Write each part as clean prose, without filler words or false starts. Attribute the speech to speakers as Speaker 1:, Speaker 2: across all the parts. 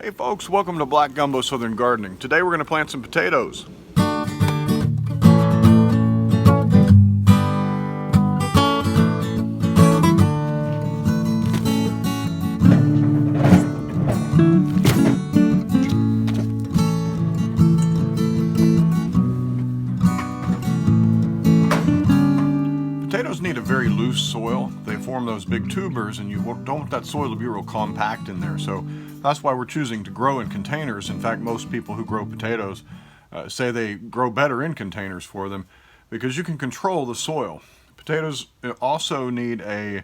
Speaker 1: Hey folks, welcome to Black Gumbo Southern Gardening. Today we're going to plant some potatoes. Potatoes need a very loose soil. They form those big tubers and you don't want that soil to be real compact in there. So that's why we're choosing to grow in containers. In fact, most people who grow potatoes say they grow better in containers for them because you can control the soil. Potatoes also need a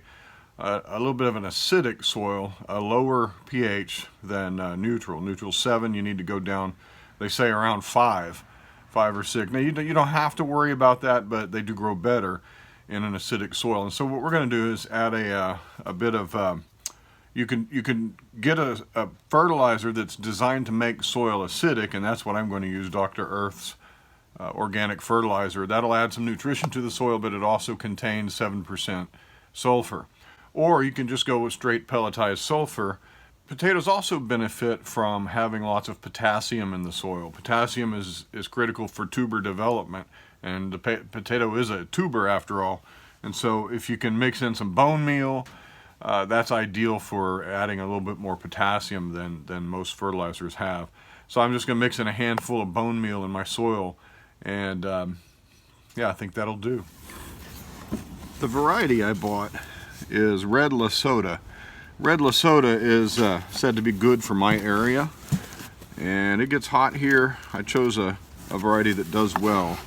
Speaker 1: little bit of an acidic soil, a lower pH than neutral. Neutral 7, you need to go down, they say around 5 or 6. Now you don't have to worry about that, but they do grow better in an acidic soil. And so what we're going to do is add a bit of you can get a fertilizer that's designed to make soil acidic, and that's what I'm going to use, Dr. Earth's organic fertilizer. That'll add some nutrition to the soil, but it also contains 7% sulfur. Or you can just go with straight pelletized sulfur. Potatoes also benefit from having lots of potassium in the soil. Potassium is critical for tuber development, and the potato is a tuber after all. And so if you can mix in some bone meal, that's ideal for adding a little bit more potassium than most fertilizers have. So I'm just going to mix in a handful of bone meal in my soil, and yeah, I think that'll do. The variety I bought is Red Lesota. Red Lesota is said to be good for my area, and it gets hot here. I chose a variety that does well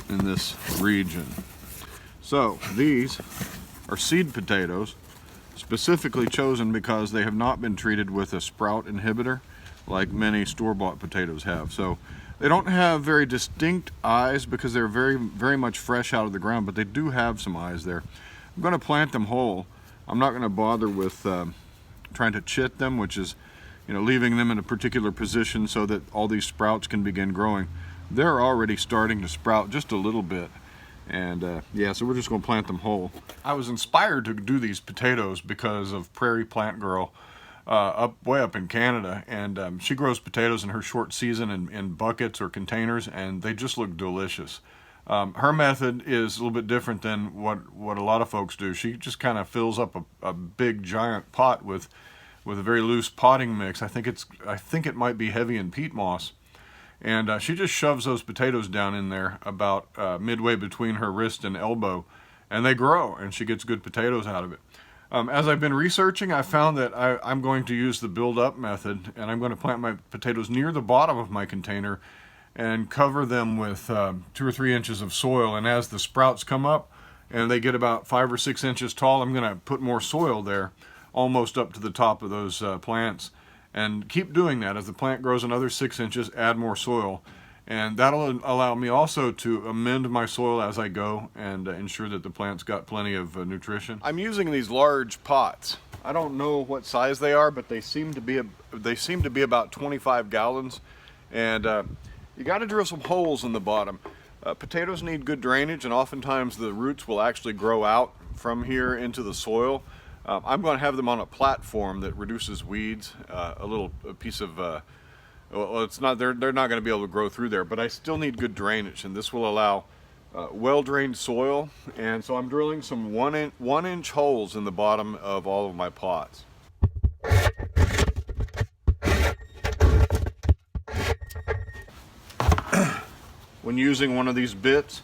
Speaker 1: in this region. So these are seed potatoes, specifically chosen because they have not been treated with a sprout inhibitor like many store-bought potatoes have. So they don't have very distinct eyes because they're very much fresh out of the ground, but they do have some eyes there. I'm going to plant them whole. I'm not going to bother with trying to chit them, which is, leaving them in a particular position so that all these sprouts can begin growing. They're already starting to sprout just a little bit. And yeah, so we're just going to plant them whole. I was inspired to do these potatoes because of Prairie Plant Girl way up in Canada. And she grows potatoes in her short season in buckets or containers, and they just look delicious. Her method is a little bit different than what a lot of folks do. She just kind of fills up a big giant pot with a very loose potting mix. I think it might be heavy in peat moss. And she just shoves those potatoes down in there about midway between her wrist and elbow, and they grow, and she gets good potatoes out of it. As I've been researching, I found that I'm going to use the build-up method, and I'm going to plant my potatoes near the bottom of my container and cover them with 2 or 3 inches of soil. And as the sprouts come up and they get about 5 or 6 inches tall, I'm going to put more soil there, almost up to the top of those plants. And keep doing that. As the plant grows another 6 inches, add more soil. And that'll allow me also to amend my soil as I go and ensure that the plant's got plenty of nutrition. I'm using these large pots. I don't know what size they are, but they seem to be about 25 gallons. And you got to drill some holes in the bottom. Potatoes need good drainage, and oftentimes the roots will actually grow out from here into the soil. I'm going to have them on a platform that reduces weeds, a piece of, well, it's not, they're not going to be able to grow through there, but I still need good drainage, and this will allow well-drained soil. And so I'm drilling some 1 inch holes in the bottom of all of my pots. When using one of these bits,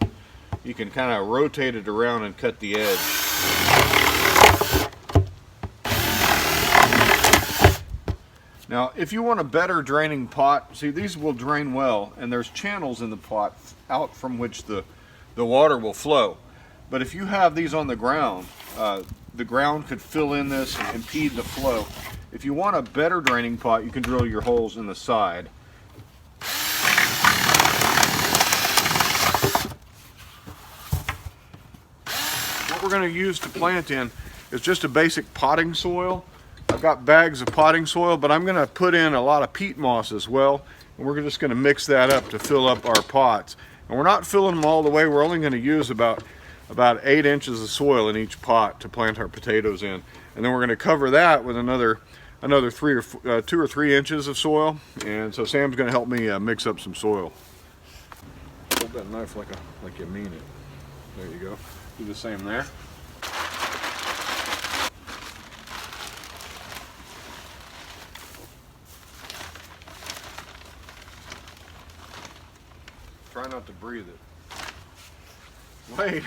Speaker 1: you can kind of rotate it around and cut the edge. Now, if you want a better draining pot, see, these will drain well, and there's channels in the pot out from which the water will flow. But if you have these on the ground could fill in this and impede the flow. If you want a better draining pot, you can drill your holes in the side. What we're going to use to plant in is just a basic potting soil. I've got bags of potting soil, but I'm going to put in a lot of peat moss as well, and we're just going to mix that up to fill up our pots. And we're not filling them all the way. We're only going to use about 8 inches of soil in each pot to plant our potatoes in, and then we're going to cover that with another another 2 or 3 inches of soil, and so Sam's going to help me mix up some soil. Hold that knife like you mean it. There you go. Do the same there. Try not to breathe it. Wait.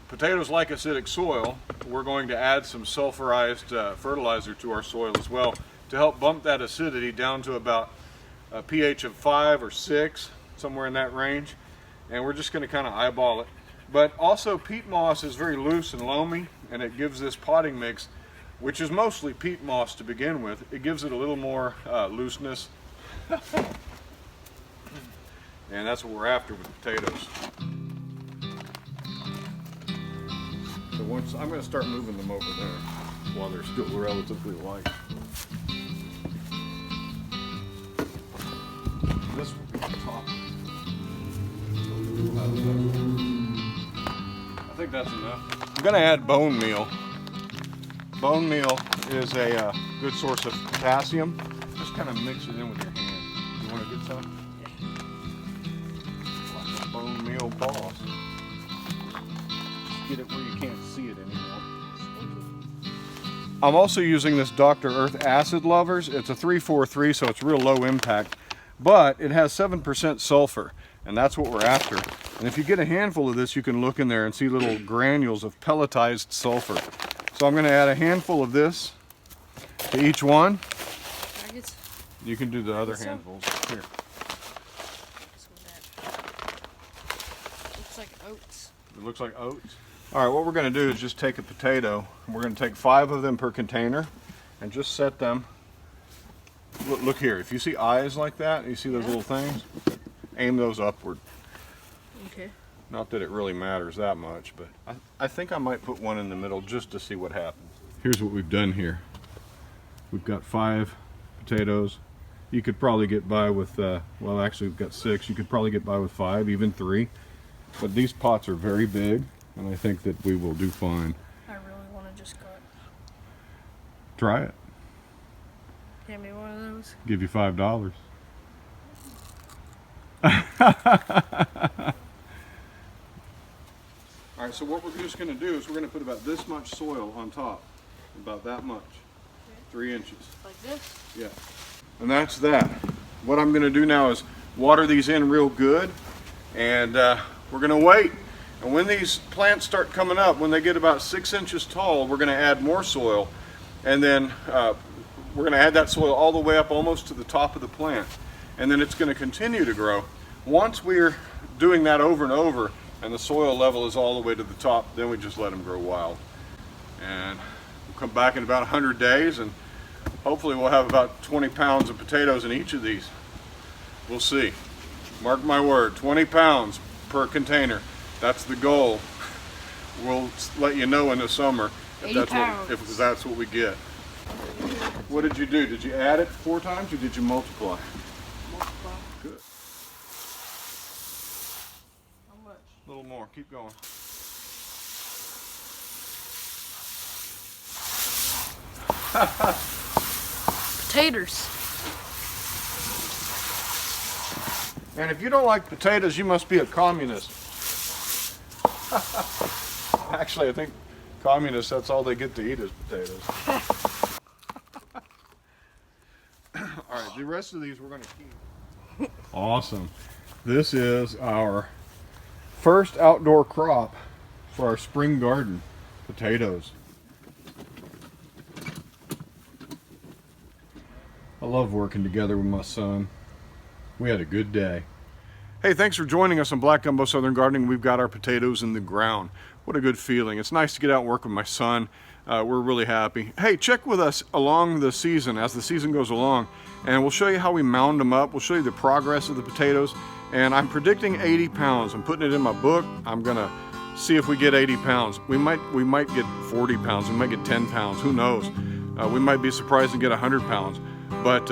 Speaker 1: Potatoes like acidic soil. We're going to add some sulfurized fertilizer to our soil as well to help bump that acidity down to about a pH of 5 or 6, somewhere in that range. And we're just going to kind of eyeball it. But also peat moss is very loose and loamy, and it gives this potting mix, which is mostly peat moss to begin with, it gives it a little more looseness. And that's what we're after with potatoes. So once I'm going to start moving them over there while they're still relatively light. This will be the top. I think that's enough. I'm going to add bone meal. Bone meal is a good source of potassium. Just kind of mix it in with your hand. You want to get some? Like a bone meal boss. Get it where you can't see it anymore. I'm also using this Dr. Earth Acid Lovers. It's a 343, so it's real low impact, but it has 7% sulfur, and that's what we're after. And if you get a handful of this, you can look in there and see little granules of pelletized sulfur. So I'm going to add a handful of this to each one. You can do the other handfuls. Here.
Speaker 2: Looks like oats.
Speaker 1: It looks like oats? All right, what we're going to do is just take a potato, and we're going to take 5 of them per container and just set them. Look here, if you see eyes like that, you see those little things, aim those upward.
Speaker 2: Okay.
Speaker 1: Not that it really matters that much, but I think I might put one in the middle just to see what happens. Here's what we've done here. We've got 5 potatoes. You could probably get by with, well actually we've got 6. You could probably get by with 5, even 3. But these pots are very big, and I think that we will do fine.
Speaker 2: I really want to just cut.
Speaker 1: Try it.
Speaker 2: Hand me one of those.
Speaker 1: Give you $5. All right, so what we're just going to do is we're going to put about this much soil on top. About that much. Okay. 3 inches.
Speaker 2: Like this?
Speaker 1: Yeah. And that's that. What I'm going to do now is water these in real good, and we're going to wait. And when these plants start coming up, when they get about 6 inches tall, we're going to add more soil, and then we're going to add that soil all the way up almost to the top of the plant, and then it's going to continue to grow. Once we're doing that over and over and the soil level is all the way to the top, then we just let them grow wild. And we'll come back in about 100 days, and hopefully we'll have about 20 pounds of potatoes in each of these. We'll see. Mark my word, 20 pounds per container. That's the goal. We'll let you know in the summer if that's what we get. What did you do? Did you add it 4 times or did you multiply?
Speaker 2: Multiply.
Speaker 1: Good.
Speaker 2: How much?
Speaker 1: A little more. Keep going.
Speaker 2: Potatoes.
Speaker 1: And if you don't like potatoes, you must be a communist. Actually, I think communists, that's all they get to eat is potatoes. All right, the rest of these we're going to keep. Awesome. This is our first outdoor crop for our spring garden, potatoes. I love working together with my son. We had a good day. Hey, thanks for joining us on Black Gumbo Southern Gardening. We've got our potatoes in the ground. What a good feeling. It's nice to get out and work with my son. We're really happy. Hey, check with us along the season, as the season goes along, and we'll show you how we mound them up. We'll show you the progress of the potatoes, and I'm predicting 80 pounds. I'm putting it in my book. I'm gonna see if we get 80 pounds. We might get 40 pounds. We might get 10 pounds. Who knows? We might be surprised and get 100 pounds. But,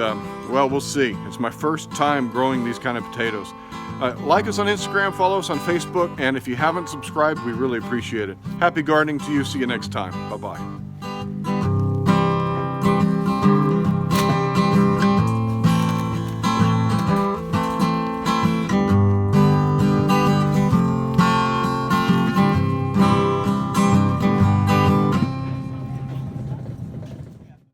Speaker 1: well, we'll see. It's my first time growing these kind of potatoes. Like us on Instagram, follow us on Facebook, and if you haven't subscribed, we really appreciate it. Happy gardening to you. See you next time. Bye-bye.